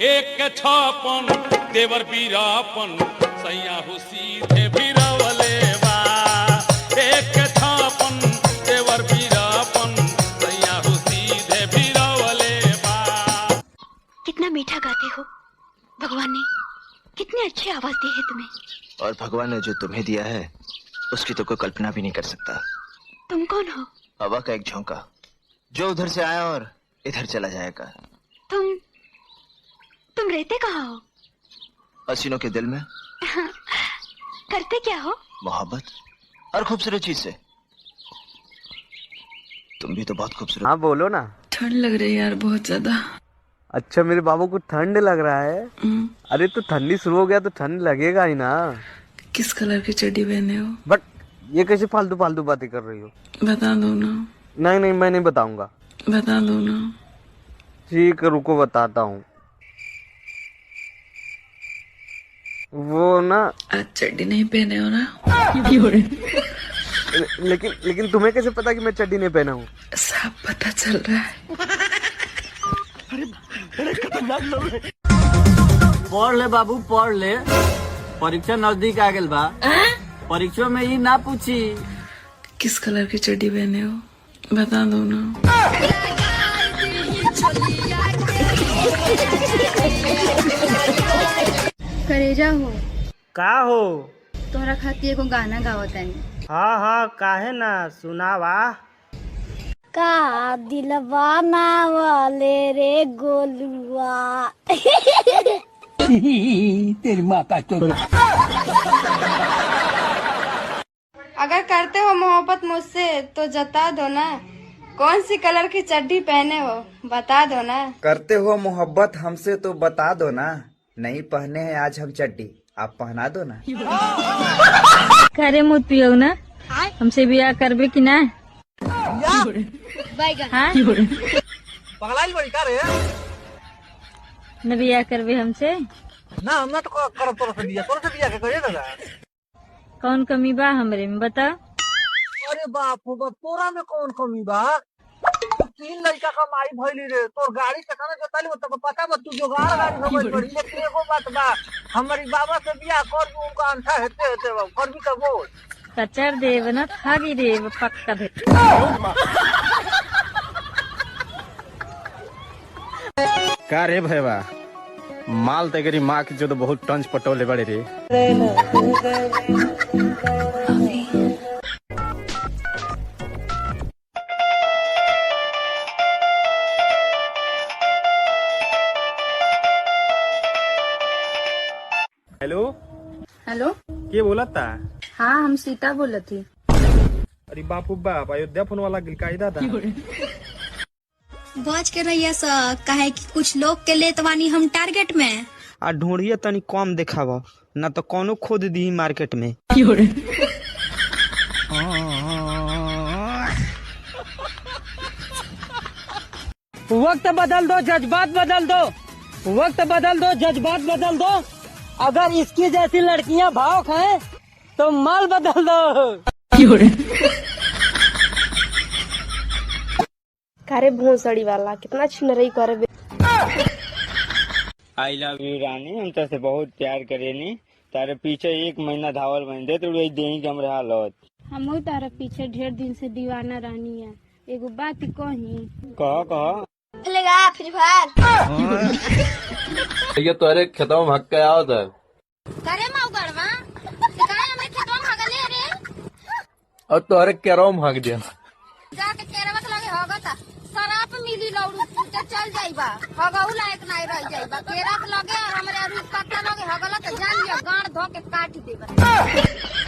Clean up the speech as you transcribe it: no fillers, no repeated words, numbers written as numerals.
एक के छापन देवर बीरापन सैया हो सीधे भीरवले बा। एक के छापन देवर बीरापन सैया हो सीधे भीरवले बा। कितना मीठा गाते हो, भगवान ने कितनी अच्छी आवाज दी है तुम्हें। और भगवान ने जो तुम्हें दिया है उसकी तो कोई कल्पना भी नहीं कर सकता। तुम कौन हो? हवा का एक झोंका जो उधर से आया और इधर चला जाएगा। तुम रहते कहाँ हो? हसीनों के दिल में। करते क्या हो? मोहब्बत और खूबसूरत चीज से। तुम भी तो बहुत खूबसूरत। हाँ बोलो ना। ठंड लग रही है यार बहुत ज्यादा। अच्छा मेरे बाबू को ठंड लग रहा है। अरे तो ठंडी शुरू हो गया तो ठंड लगेगा ही ना। किस कलर की चड्डी पहने हो? बट ये कैसे फालतू फालतू बातें कर रही हो? बता दो ना। नहीं नहीं मैं नहीं बताऊंगा। बता दो ना। ठीक है रुको बताता हूँ। वो ना आज चड्डी नहीं पहने हो ना? लेकिन तुम्हें कैसे पता कि मैं चड्डी नहीं पहना हूँ? साफ पता चल रहा है। पढ़ ले बाबू पढ़ ले, परीक्षा नजदीक आ गेल बा। परीक्षा में ये ना पूछी किस कलर की चड्डी पहने हो, बता दो ना। करेजा हो का हो? तोहरा खातिर एगो गाना गावतानी। हाँ हाँ काहे ना, सुनावा। का दिलवा ना वाले रे गोलुआ। तेरी माँ का चोट। अगर करते हो मोहब्बत मुझसे तो जता दो ना। कौन सी कलर की चड्डी पहने हो बता दो ना। करते हो मोहब्बत हमसे तो बता दो ना। नहीं पहने हैं आज हम चड्डी, आप पहना दो ना। करे मुँह पियो ना, हमसे ब्याह करबे की ना? हाँ? पगलाई बड़ी का रे? न ब्याह करबे हमसे? ना हम ना तो करब तोरा से बिया के करे ना। कौन कमी बा हमरे में बता। अरे बाप रे बाप, तोरा में कौन कमी बा? तीन लड़का का माई भइली रे, तोर गाड़ी चकाना जोताली तो पता बा, तू जोगाड़ गाड़ी हो गई बड़ी। लेकिन एगो बात बा, हमारी बाबा से बियाह कर दूं उनका अंठा हेते हेते बा, कर भी तो बोल। कचर देव ना थागी देव पक्का दे। का रे भैया माल तेरी माँ की जो तो बहुत टंच पटोले बड़े रे। हेलो हेलो के बोला था? हाँ हम सीता बोला थी। अरे बापू बाप अयोध्या फोन वाला गिलकायदा था। बच के रहिए सर, काहे कि कुछ लोग के लेतवानी हम टारगेट में। आ ढूंढिए तनी कम दिखावा ना तो कौनो खोद दी मार्केट में। वक्त बदल दो, जज्बात बदल दो। वक्त बदल दो, जज्बात बदल दो। अगर इसकी जैसी लड़कियां भावुक हैं तो माल बदल दो। कारे भोसड़ी वाला कितना छिनरई करे। आई लव यू रानी, हम तो से बहुत प्यार करेनी। तारे पीछे 1 महीना धावल बन दे तो देही के हमरा हालत। हम तारा पीछे ढेर दिन से दीवाना रानी है। एगो बात कही। कह खेलेगा फ्री फायर। ये तोरे खेतों में भाग के आओ था। करे मौगड़वा सिकाय हमरे खेतवा में भागले रे। और तोरे केरो में भाग दिया। जाके केरवा के लगे होगता सराप मिली लौड़ू के चल जाइबा। हगऊ लायक नहीं रह जाइबा। केरा के लगे और हमरे अरुण पत्ता लगे हगला तो जान लियो गांड धो के काट देबा।